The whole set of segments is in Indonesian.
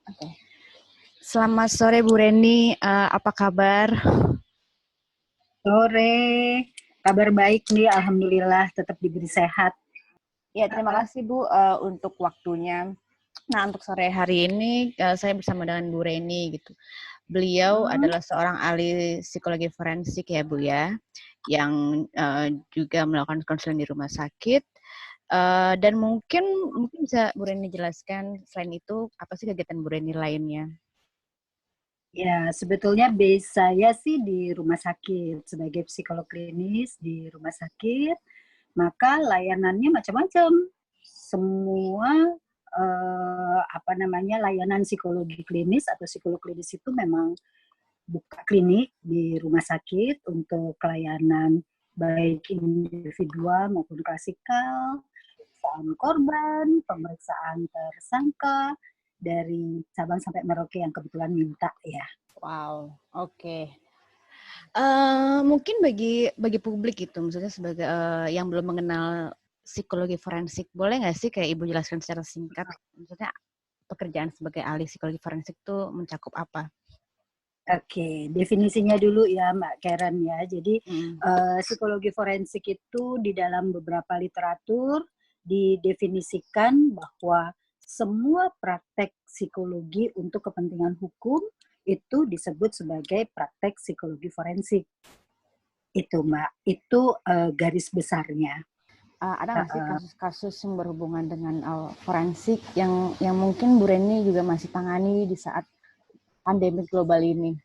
Oke. Selamat sore Bu Reni, apa kabar? Sore, kabar baik nih, alhamdulillah tetap diberi sehat. Ya, terima kasih Bu untuk waktunya. Nah, untuk sore hari ini saya bersama dengan Bu Reni gitu. Beliau adalah seorang ahli psikologi forensik ya Bu ya, yang juga melakukan konseling di rumah sakit. Dan mungkin bisa Bu Reni jelaskan selain itu apa sih kegiatan Bu Reni lainnya? Ya, sebetulnya base saya sih di rumah sakit sebagai psikolog klinis di rumah sakit, maka layanannya macam-macam. Semua layanan psikologi klinis atau psikolog klinis itu memang buka klinik di rumah sakit untuk pelayanan baik individual maupun klasikal, pemeriksaan korban, pemeriksaan tersangka, dari Sabang sampai Merauke yang kebetulan minta ya. Wow, oke. Mungkin bagi publik gitu, maksudnya sebagai yang belum mengenal psikologi forensik, boleh nggak sih kayak Ibu jelaskan secara singkat, maksudnya pekerjaan sebagai ahli psikologi forensik itu mencakup apa? Oke, definisinya dulu ya Mbak Karen ya. Jadi Hmm. psikologi forensik itu di dalam beberapa literatur didefinisikan bahwa semua praktek psikologi untuk kepentingan hukum itu disebut sebagai praktek psikologi forensik. Itu Mbak, itu garis besarnya. Ada nggak sih kasus-kasus yang berhubungan dengan forensik yang mungkin Bu Reni juga masih tangani di saat pandemi global ini?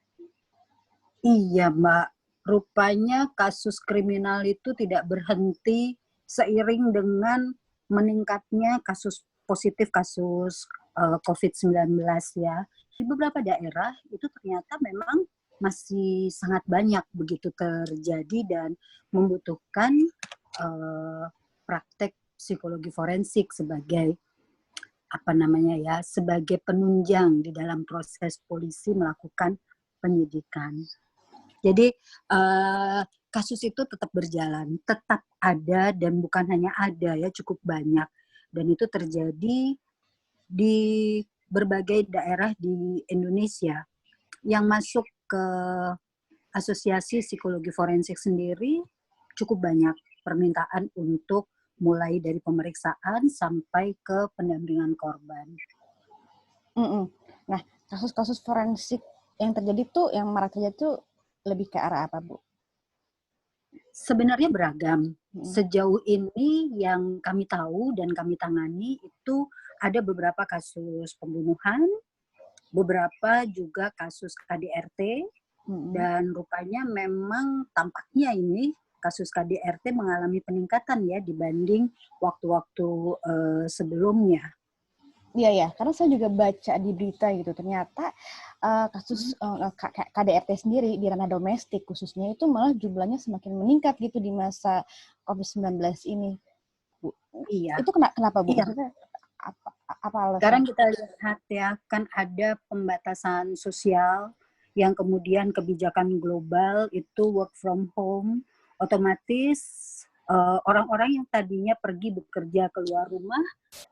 Iya Mbak, rupanya kasus kriminal itu tidak berhenti seiring dengan meningkatnya kasus positif kasus COVID-19 ya. Di beberapa daerah itu ternyata memang masih sangat banyak begitu terjadi dan membutuhkan praktek psikologi forensik sebagai sebagai penunjang di dalam proses polisi melakukan penyidikan. Jadi kasus itu tetap berjalan, tetap ada dan bukan hanya ada ya, cukup banyak. Dan itu terjadi di berbagai daerah di Indonesia. Yang masuk ke Asosiasi Psikologi Forensik sendiri cukup banyak permintaan untuk mulai dari pemeriksaan sampai ke pendampingan korban. Nah, kasus-kasus forensik yang terjadi tuh, yang marak terjadi tuh lebih ke arah apa, Bu? Sebenarnya beragam. Sejauh ini yang kami tahu dan kami tangani itu ada beberapa kasus pembunuhan, beberapa juga kasus KDRT, dan rupanya memang tampaknya ini kasus KDRT mengalami peningkatan ya dibanding waktu-waktu sebelumnya. Iya ya, karena saya juga baca di berita gitu, ternyata kasus KDRT sendiri di ranah domestik khususnya itu malah jumlahnya semakin meningkat gitu di masa COVID-19 ini, Bu. Iya. Itu kenapa, Bu? Iya. Maksudnya apa alasan? Sekarang kita lihat ya, kan ada pembatasan sosial yang kemudian kebijakan global itu work from home, otomatis orang-orang yang tadinya pergi bekerja keluar rumah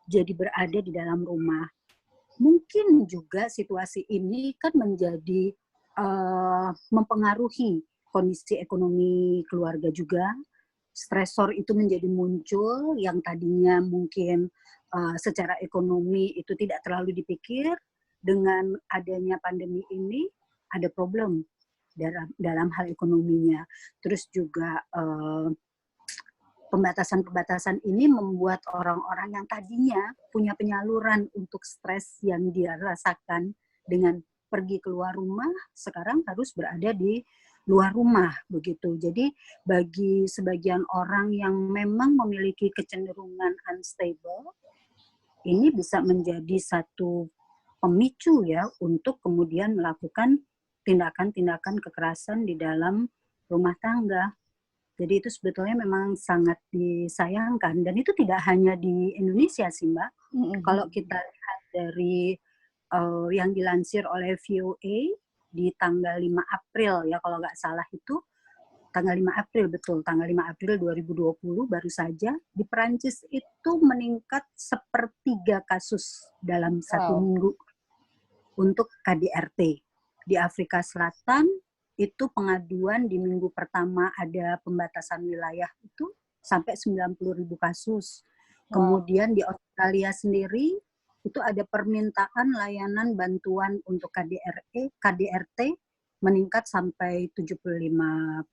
jadi berada di dalam rumah. Mungkin juga situasi ini kan menjadi mempengaruhi kondisi ekonomi keluarga juga. Stresor itu menjadi muncul yang tadinya mungkin secara ekonomi itu tidak terlalu dipikir. Dengan adanya pandemi ini ada problem dalam hal ekonominya. Terus juga pembatasan-pembatasan ini membuat orang-orang yang tadinya punya penyaluran untuk stres yang dia rasakan dengan pergi keluar rumah, sekarang harus berada di luar rumah begitu. Jadi bagi sebagian orang yang memang memiliki kecenderungan unstable, ini bisa menjadi satu pemicu ya untuk kemudian melakukan tindakan-tindakan kekerasan di dalam rumah tangga. Jadi itu sebetulnya memang sangat disayangkan dan itu tidak hanya di Indonesia sih Mbak. Kalau kita lihat dari yang dilansir oleh VOA di tanggal 5 April ya kalau nggak salah itu tanggal 5 April betul, tanggal 5 April 2020 baru saja di Perancis itu meningkat 1/3 kasus dalam 1 minggu. untuk KDRT. Di Afrika Selatan itu pengaduan di minggu pertama ada pembatasan wilayah itu sampai 90.000 kasus. Kemudian di Australia sendiri itu ada permintaan layanan bantuan untuk KDRT meningkat sampai 75%.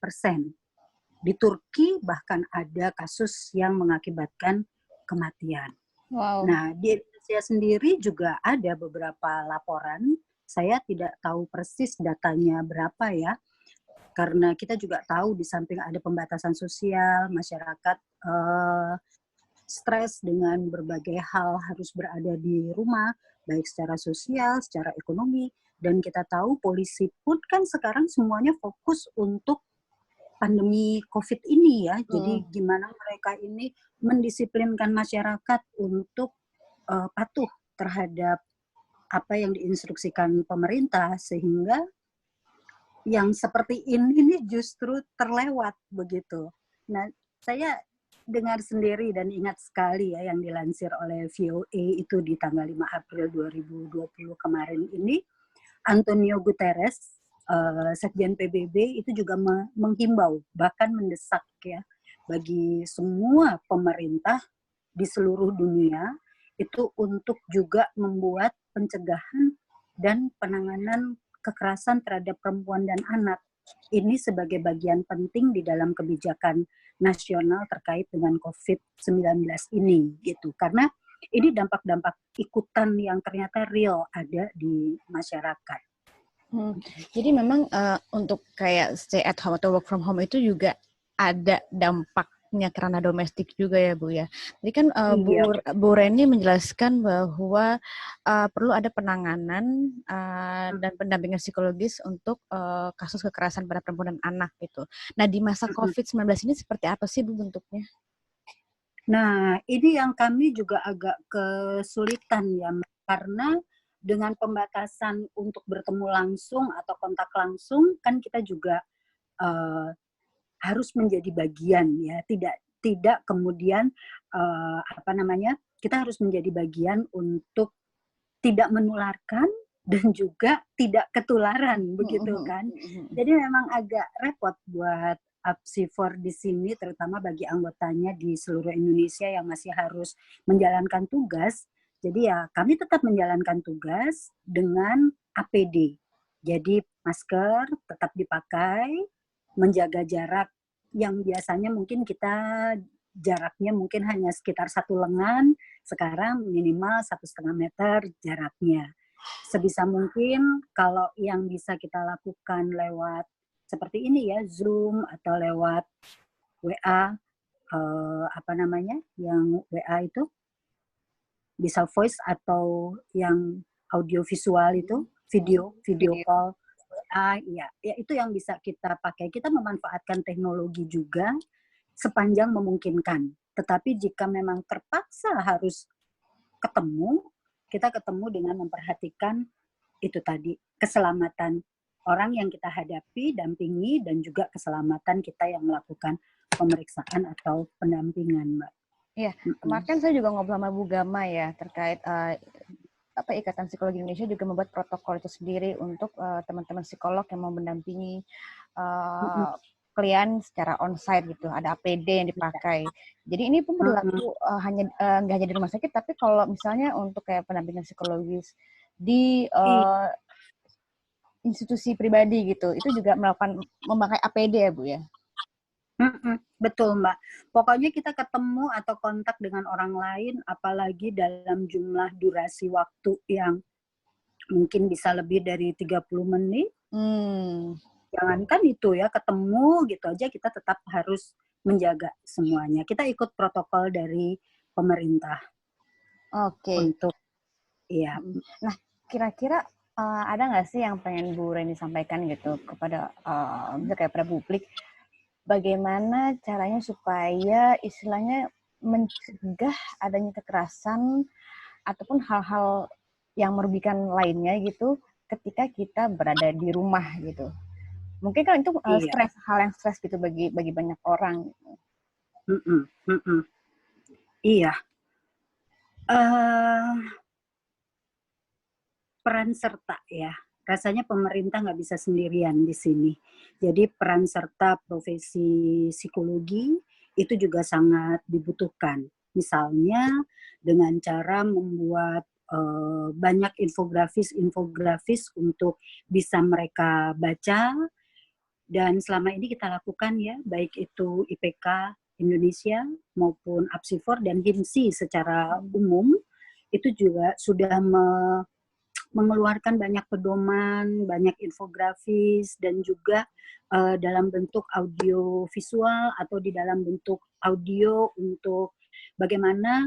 Di Turki bahkan ada kasus yang mengakibatkan kematian. Nah, di Indonesia sendiri juga ada beberapa laporan. Saya tidak tahu persis datanya berapa ya, karena kita juga tahu di samping ada pembatasan sosial, masyarakat stres dengan berbagai hal harus berada di rumah, baik secara sosial, secara ekonomi, dan kita tahu polisi pun kan sekarang semuanya fokus untuk pandemi COVID ini ya. Jadi gimana mereka ini mendisiplinkan masyarakat untuk patuh terhadap apa yang diinstruksikan pemerintah, sehingga yang seperti ini justru terlewat begitu. Nah, saya dengar sendiri dan ingat sekali ya yang dilansir oleh VOA itu di tanggal 5 April 2020 kemarin ini, Antonio Guterres, Sekjen PBB itu juga menghimbau, bahkan mendesak ya, bagi semua pemerintah di seluruh dunia itu untuk juga membuat pencegahan dan penanganan kekerasan terhadap perempuan dan anak. Ini sebagai bagian penting di dalam kebijakan nasional terkait dengan COVID-19 ini gitu. Karena ini dampak-dampak ikutan yang ternyata real ada di masyarakat. Jadi memang untuk kayak stay at home atau work from home itu juga ada dampaknya karena domestik juga ya Bu ya. Jadi kan Bu Reni menjelaskan bahwa perlu ada penanganan dan pendampingan psikologis untuk kasus kekerasan pada perempuan dan anak gitu. Nah di masa COVID-19 ini seperti apa sih Bu bentuknya? Nah ini yang kami juga agak kesulitan ya, karena dengan pembatasan untuk bertemu langsung atau kontak langsung kan kita juga harus menjadi bagian ya, tidak kemudian kita harus menjadi bagian untuk tidak menularkan dan juga tidak ketularan begitu kan. Jadi memang agak repot buat APSI4 di sini, terutama bagi anggotanya di seluruh Indonesia yang masih harus menjalankan tugas. Jadi ya kami tetap menjalankan tugas dengan APD. Jadi masker tetap dipakai, menjaga jarak yang biasanya mungkin kita jaraknya mungkin hanya sekitar 1 lengan, sekarang minimal 1,5 meter jaraknya. Sebisa mungkin kalau yang bisa kita lakukan lewat seperti ini ya, Zoom atau lewat WA, yang WA itu bisa voice atau yang audio visual itu, video call, ya itu yang bisa kita pakai. Kita memanfaatkan teknologi juga sepanjang memungkinkan. Tetapi jika memang terpaksa harus ketemu, kita ketemu dengan memperhatikan itu tadi, keselamatan orang yang kita hadapi, dampingi, dan juga keselamatan kita yang melakukan pemeriksaan atau pendampingan, Mbak. Iya, kemarin saya juga ngobrol sama Bu Gama ya terkait Ikatan Psikologi Indonesia juga membuat protokol itu sendiri untuk teman-teman psikolog yang mau mendampingi klien secara onsite gitu, ada APD yang dipakai. Jadi ini pun berlaku nggak hanya di rumah sakit, tapi kalau misalnya untuk kayak pendampingan psikologis di institusi pribadi gitu, itu juga memakai APD ya Bu ya? Betul Mbak. Pokoknya kita ketemu atau kontak dengan orang lain, apalagi dalam jumlah durasi waktu yang mungkin bisa lebih dari 30 menit. Jangankan itu ya, ketemu gitu aja kita tetap harus menjaga semuanya. Kita ikut protokol dari pemerintah. Untuk ya. Nah, kira-kira ada nggak sih yang pengen Bu Reni sampaikan gitu kepada kayak pada publik? Bagaimana caranya supaya istilahnya mencegah adanya kekerasan ataupun hal-hal yang merugikan lainnya gitu ketika kita berada di rumah gitu. Mungkin kan itu stres, hal yang stres gitu bagi banyak orang. Iya. peran serta ya. Rasanya pemerintah nggak bisa sendirian di sini. Jadi peran serta profesi psikologi itu juga sangat dibutuhkan. Misalnya dengan cara membuat banyak infografis untuk bisa mereka baca, dan selama ini kita lakukan ya, baik itu IPK Indonesia maupun Apsifor dan HIMSI secara umum, itu juga sudah mengeluarkan banyak pedoman, banyak infografis, dan juga dalam bentuk audio visual atau di dalam bentuk audio untuk bagaimana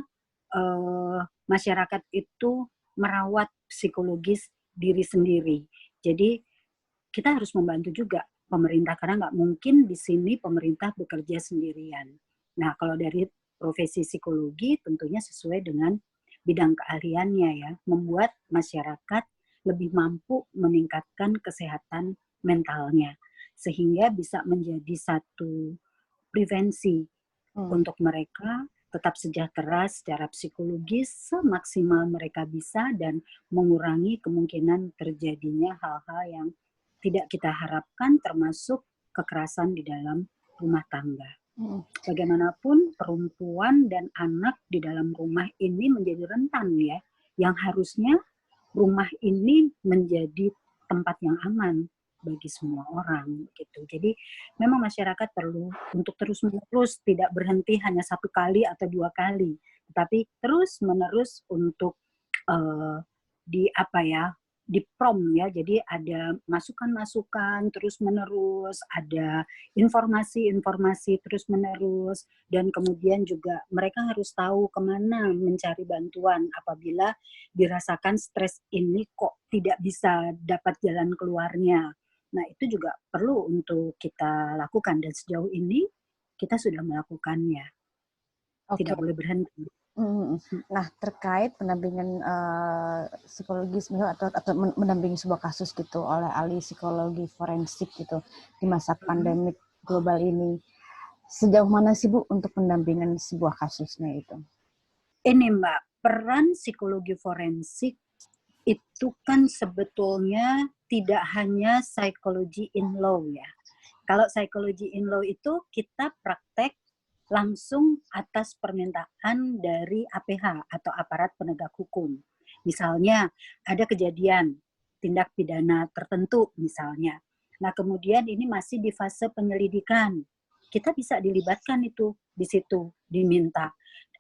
masyarakat itu merawat psikologis diri sendiri. Jadi kita harus membantu juga pemerintah karena nggak mungkin di sini pemerintah bekerja sendirian. Nah, kalau dari profesi psikologi tentunya sesuai dengan bidang keahliannya ya, membuat masyarakat lebih mampu meningkatkan kesehatan mentalnya sehingga bisa menjadi satu prevensi untuk mereka tetap sejahtera secara psikologis semaksimal mereka bisa dan mengurangi kemungkinan terjadinya hal-hal yang tidak kita harapkan termasuk kekerasan di dalam rumah tangga. Bagaimanapun perempuan dan anak di dalam rumah ini menjadi rentan ya, yang harusnya rumah ini menjadi tempat yang aman bagi semua orang gitu. Jadi memang masyarakat perlu untuk terus-menerus tidak berhenti hanya satu kali atau dua kali, tetapi terus-menerus untuk di apa ya, di prom ya, jadi ada masukan-masukan terus-menerus, ada informasi-informasi terus-menerus, dan kemudian juga mereka harus tahu kemana mencari bantuan apabila dirasakan stres ini kok tidak bisa dapat jalan keluarnya. Nah, itu juga perlu untuk kita lakukan dan sejauh ini kita sudah melakukannya. Tidak boleh berhenti. Nah, terkait pendampingan psikologis atau mendampingi sebuah kasus gitu oleh ahli psikologi forensik gitu di masa pandemik global ini, sejauh mana sih Bu untuk pendampingan sebuah kasusnya itu? Ini Mbak, peran psikologi forensik itu kan sebetulnya tidak hanya psychology in law ya. Kalau psychology in law itu kita praktek langsung atas permintaan dari APH atau aparat penegak hukum. Misalnya ada kejadian tindak pidana tertentu misalnya. Nah, kemudian ini masih di fase penyelidikan. Kita bisa dilibatkan itu di situ, diminta.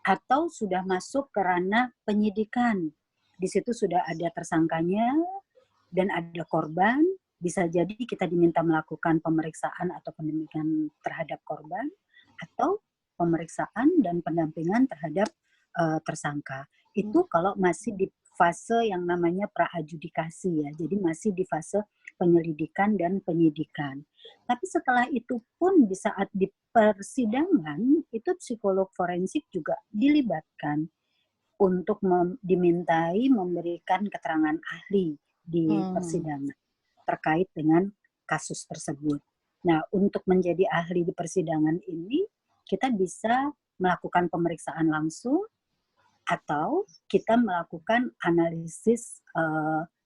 Atau sudah masuk ke ranah penyidikan. Di situ sudah ada tersangkanya dan ada korban, bisa jadi kita diminta melakukan pemeriksaan atau pendampingan terhadap korban atau pemeriksaan dan pendampingan terhadap tersangka. Itu kalau masih di fase yang namanya praadjudikasi ya. Jadi masih di fase penyelidikan dan penyidikan. Tapi setelah itu pun di saat di persidangan itu psikolog forensik juga dilibatkan untuk dimintai memberikan keterangan ahli di persidangan terkait dengan kasus tersebut. Nah, untuk menjadi ahli di persidangan ini, kita bisa melakukan pemeriksaan langsung atau kita melakukan analisis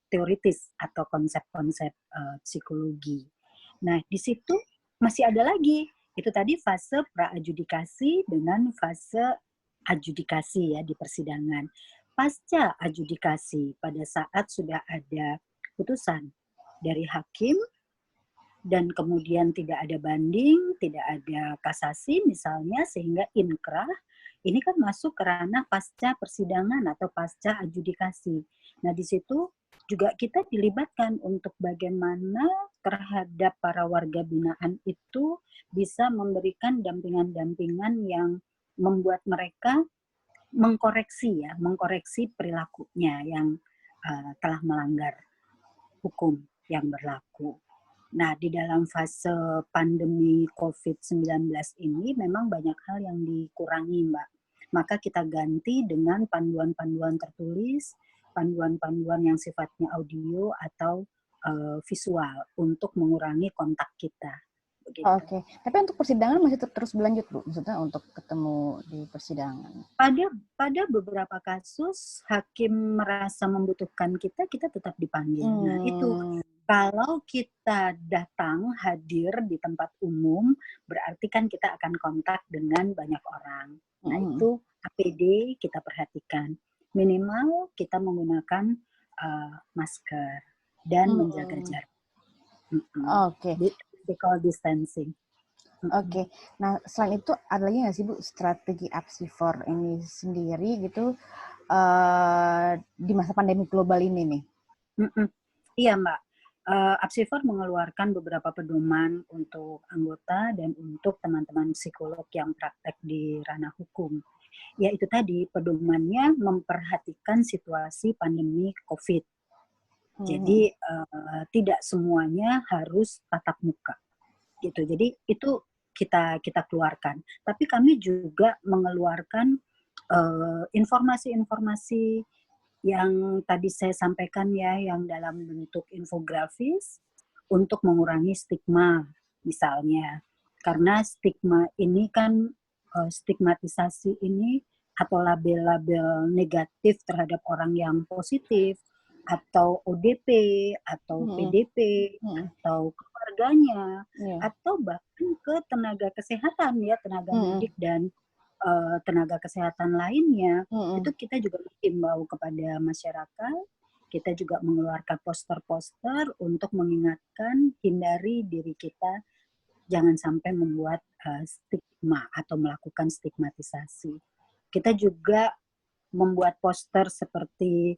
teoritis atau konsep-konsep psikologi. Nah, di situ masih ada lagi. Itu tadi fase praadjudikasi dengan fase adjudikasi ya di persidangan. Pasca adjudikasi pada saat sudah ada putusan dari hakim dan kemudian tidak ada banding, tidak ada kasasi misalnya sehingga inkrah, ini kan masuk ke ranah pasca persidangan atau pasca adjudikasi. Nah, di situ juga kita dilibatkan untuk bagaimana terhadap para warga binaan itu bisa memberikan dampingan-dampingan yang membuat mereka mengkoreksi perilakunya yang telah melanggar hukum yang berlaku. Nah, di dalam fase pandemi COVID-19 ini memang banyak hal yang dikurangi, Mbak. Maka kita ganti dengan panduan-panduan tertulis, panduan-panduan yang sifatnya audio atau visual untuk mengurangi kontak kita begitu. Oke. Tapi untuk persidangan masih terus berlanjut, Bu? Maksudnya untuk ketemu di persidangan? Pada beberapa kasus hakim merasa membutuhkan kita tetap dipanggil. Nah, itu kalau kita datang hadir di tempat umum, berarti kan kita akan kontak dengan banyak orang. Nah, itu APD kita perhatikan. Minimal kita menggunakan masker dan menjaga jarak. Oke. Physical distancing. Oke. Nah, selain itu ada lagi nggak sih, Bu, strategi APSI4 ini sendiri gitu di masa pandemi global ini nih? Iya, Mbak. APSI4 mengeluarkan beberapa pedoman untuk anggota dan untuk teman-teman psikolog yang praktek di ranah hukum. Ya itu tadi, pedomannya memperhatikan situasi pandemi COVID. Jadi tidak semuanya harus tatap muka. Gitu. Jadi itu kita keluarkan. Tapi kami juga mengeluarkan informasi-informasi yang tadi saya sampaikan ya, yang dalam bentuk infografis untuk mengurangi stigma misalnya. Karena stigma ini kan, stigmatisasi ini atau label-label negatif terhadap orang yang positif atau ODP atau PDP atau keluarganya atau bahkan ke tenaga kesehatan ya, tenaga medik dan tenaga kesehatan lainnya, itu kita juga mengimbau kepada masyarakat, kita juga mengeluarkan poster-poster untuk mengingatkan, hindari diri kita jangan sampai membuat stigma atau melakukan stigmatisasi. Kita juga membuat poster seperti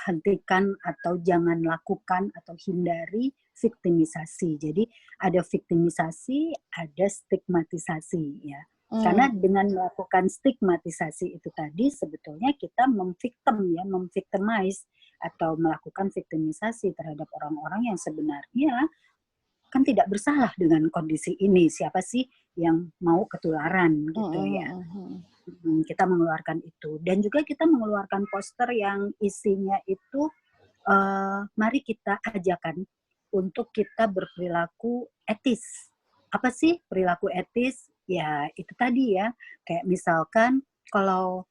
hentikan atau jangan lakukan atau hindari viktimisasi. Jadi ada viktimisasi, ada stigmatisasi ya. Karena dengan melakukan stigmatisasi itu tadi sebetulnya kita memvictimize atau melakukan viktimisasi terhadap orang-orang yang sebenarnya kan tidak bersalah dengan kondisi ini. Siapa sih yang mau ketularan gitu ya. Kita mengeluarkan itu. Dan juga kita mengeluarkan poster yang isinya itu mari kita ajakan untuk kita berperilaku etis. Apa sih perilaku etis? Ya itu tadi ya, kayak misalkan kalau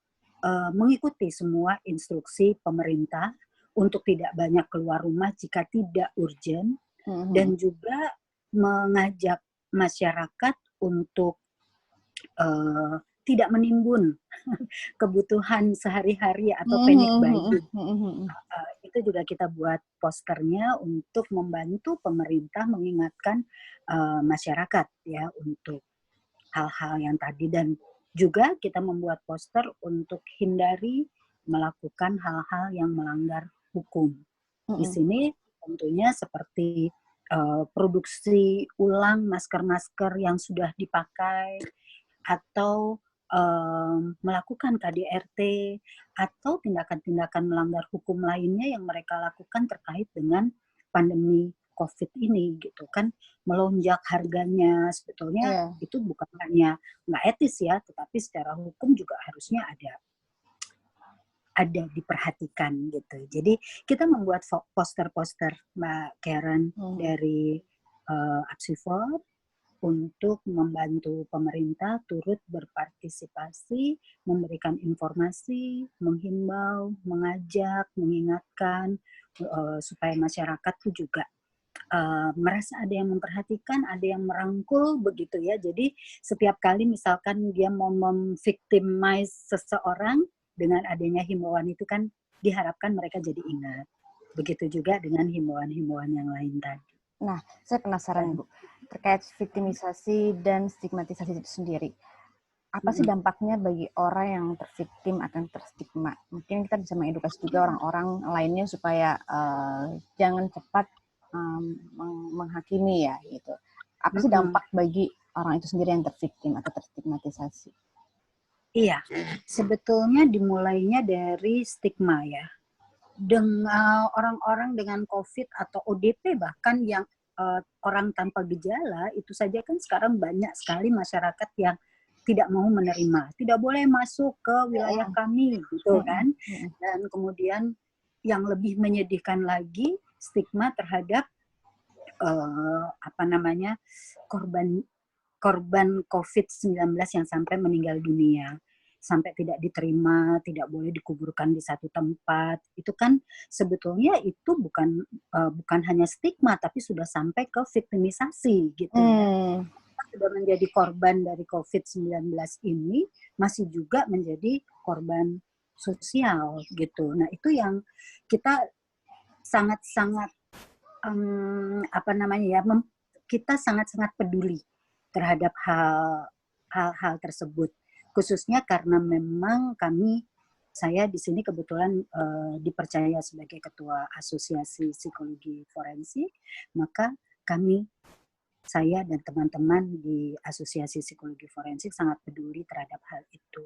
mengikuti semua instruksi pemerintah untuk tidak banyak keluar rumah jika tidak urgent, dan juga mengajak masyarakat untuk tidak menimbun kebutuhan sehari-hari atau panic buying. Itu juga kita buat posternya untuk membantu pemerintah mengingatkan masyarakat ya untuk hal-hal yang tadi, dan juga kita membuat poster untuk hindari melakukan hal-hal yang melanggar hukum. Di sini tentunya seperti produksi ulang masker-masker yang sudah dipakai atau melakukan KDRT atau tindakan-tindakan melanggar hukum lainnya yang mereka lakukan terkait dengan pandemi COVID ini gitu kan, melonjak harganya sebetulnya itu bukan hanya nggak etis ya, tetapi secara hukum juga harusnya ada diperhatikan gitu. Jadi kita membuat poster-poster Mbak Karen dari APSI4 untuk membantu pemerintah turut berpartisipasi, memberikan informasi, menghimbau, mengajak, mengingatkan supaya masyarakat itu juga merasa ada yang memperhatikan, ada yang merangkul begitu ya. Jadi setiap kali misalkan dia mau memvictimize seseorang, dengan adanya himbauan itu kan diharapkan mereka jadi ingat. Begitu juga dengan himbauan-himbauan yang lain tadi. Nah, saya penasaran Bu, terkait viktimisasi dan stigmatisasi itu sendiri. Apa sih dampaknya bagi orang yang terviktim atau terstigma? Mungkin kita bisa mengedukasi juga orang-orang lainnya supaya jangan cepat menghakimi ya gitu. Apa sih dampak bagi orang itu sendiri yang terviktim atau terstigmatisasi? Iya, sebetulnya dimulainya dari stigma ya. Dengan orang-orang dengan COVID atau ODP bahkan yang orang tanpa gejala, itu saja kan sekarang banyak sekali masyarakat yang tidak mau menerima, tidak boleh masuk ke wilayah kami gitu kan. Dan kemudian yang lebih menyedihkan lagi, stigma terhadap apa namanya, korban korban COVID-19 yang sampai meninggal dunia, sampai tidak diterima, tidak boleh dikuburkan di satu tempat. Itu kan sebetulnya itu bukan hanya stigma, tapi sudah sampai ke viktimisasi gitu ya. Sudah menjadi korban dari COVID-19 ini, masih juga menjadi korban sosial gitu. Nah itu yang kita sangat-sangat apa namanya ya, kita sangat-sangat peduli terhadap hal-hal tersebut, khususnya karena memang saya di sini kebetulan dipercaya sebagai ketua Asosiasi Psikologi Forensik, maka saya dan teman-teman di Asosiasi Psikologi Forensik sangat peduli terhadap hal itu.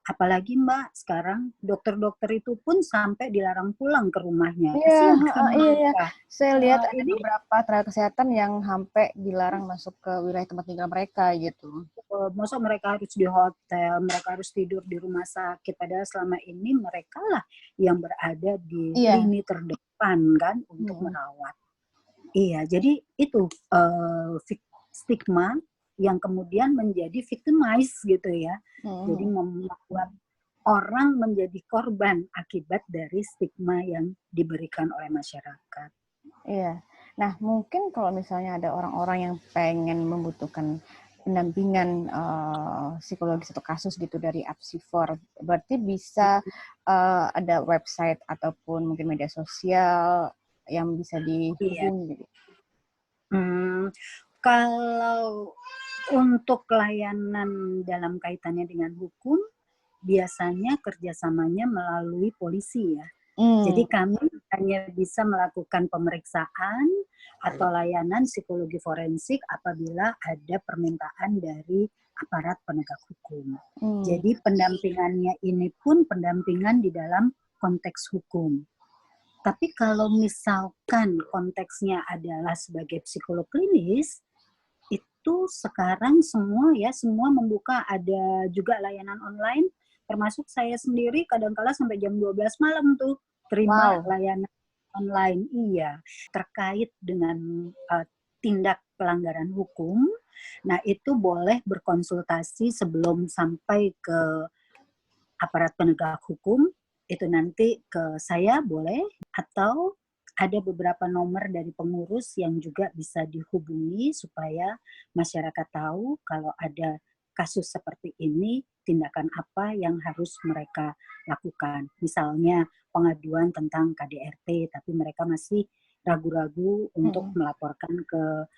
Apalagi Mbak, sekarang dokter-dokter itu pun sampai dilarang pulang ke rumahnya. Iya, Kasihan kan iya. mereka. Saya lihat ada Ini beberapa tenaga kesehatan yang sampai dilarang masuk ke wilayah tempat tinggal mereka gitu. masa mereka harus di hotel, mereka harus tidur di rumah sakit, padahal selama ini mereka lah yang berada di Iya. lini terdepan kan untuk merawat. Iya, jadi itu stigma yang kemudian menjadi victimize gitu ya. Jadi membuat orang menjadi korban akibat dari stigma yang diberikan oleh masyarakat. Iya. Nah, mungkin kalau misalnya ada orang-orang yang pengen membutuhkan pendampingan psikologis atau kasus gitu dari Apsifor, berarti bisa ada website ataupun mungkin media sosial yang bisa dihubungi. Gitu. Kalau untuk layanan dalam kaitannya dengan hukum, biasanya kerjasamanya melalui polisi ya. Jadi kami hanya bisa melakukan pemeriksaan atau layanan psikologi forensik apabila ada permintaan dari aparat penegak hukum. Jadi pendampingannya ini pun pendampingan di dalam konteks hukum. Tapi kalau misalkan konteksnya adalah sebagai psikolog klinis, itu sekarang semua membuka, ada juga layanan online, termasuk saya sendiri kadang-kala sampai jam 12 malam tuh terima layanan online, terkait dengan tindak pelanggaran hukum. Nah itu boleh berkonsultasi sebelum sampai ke aparat penegak hukum, itu nanti ke saya boleh, atau ada beberapa nomor dari pengurus yang juga bisa dihubungi supaya masyarakat tahu kalau ada kasus seperti ini, tindakan apa yang harus mereka lakukan. Misalnya pengaduan tentang KDRT, tapi mereka masih ragu-ragu untuk melaporkan ke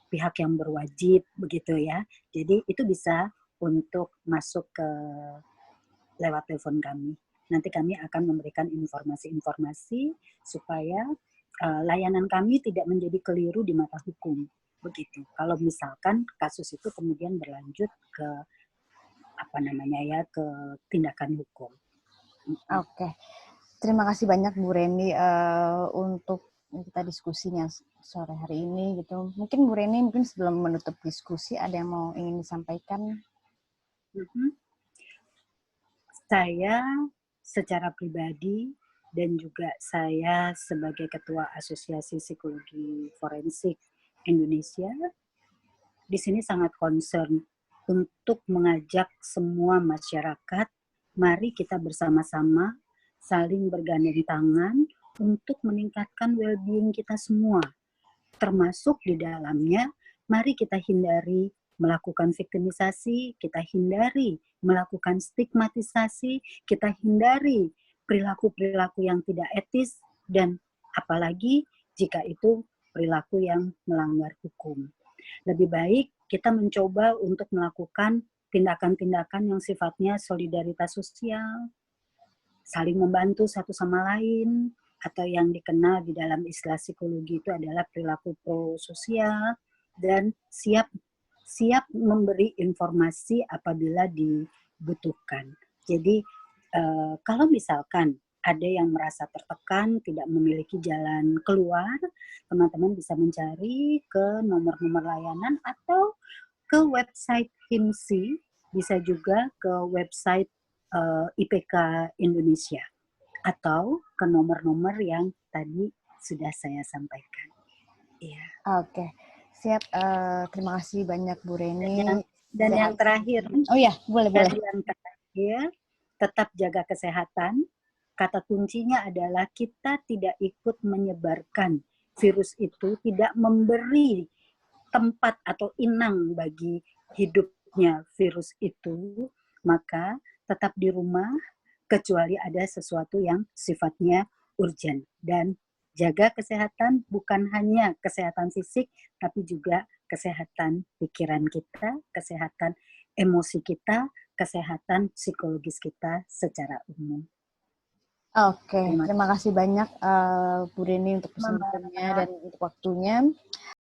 pihak yang berwajib, begitu ya. Jadi itu bisa untuk masuk ke lewat telepon kami. Nanti kami akan memberikan informasi-informasi supaya layanan kami tidak menjadi keliru di mata hukum. Begitu. Kalau misalkan kasus itu kemudian berlanjut ke ke tindakan hukum. Oke. Terima kasih banyak Bu Reni untuk kita diskusinya sore hari ini gitu. Mungkin Bu Reni sebelum menutup diskusi ada yang mau ingin disampaikan? Saya secara pribadi dan juga saya sebagai Ketua Asosiasi Psikologi Forensik Indonesia di sini sangat concern untuk mengajak semua masyarakat, mari kita bersama-sama saling bergandeng tangan untuk meningkatkan well-being kita semua. Termasuk di dalamnya, mari kita hindari melakukan viktimisasi, kita hindari melakukan stigmatisasi, kita hindari perilaku-perilaku yang tidak etis, dan apalagi jika itu perilaku yang melanggar hukum. Lebih baik kita mencoba untuk melakukan tindakan-tindakan yang sifatnya solidaritas sosial, saling membantu satu sama lain, atau yang dikenal di dalam istilah psikologi itu adalah perilaku prososial, dan siap memberi informasi apabila dibutuhkan. Jadi kalau misalkan ada yang merasa tertekan, tidak memiliki jalan keluar, teman-teman bisa mencari ke nomor-nomor layanan atau ke website HIMSI, bisa juga ke website IPK Indonesia, atau ke nomor-nomor yang tadi sudah saya sampaikan. Iya. Oke, siap. Terima kasih banyak Bu Reni. Dan yang terakhir, oh ya, boleh. yang terakhir, tetap jaga kesehatan. Kata kuncinya adalah kita tidak ikut menyebarkan virus itu, tidak memberi tempat atau inang bagi hidupnya virus itu, maka tetap di rumah kecuali ada sesuatu yang sifatnya urgent. Dan jaga kesehatan bukan hanya kesehatan fisik, tapi juga kesehatan pikiran kita, kesehatan emosi kita, kesehatan psikologis kita secara umum. Oke, terima kasih banyak Bu Reni untuk kesempatannya dan untuk waktunya.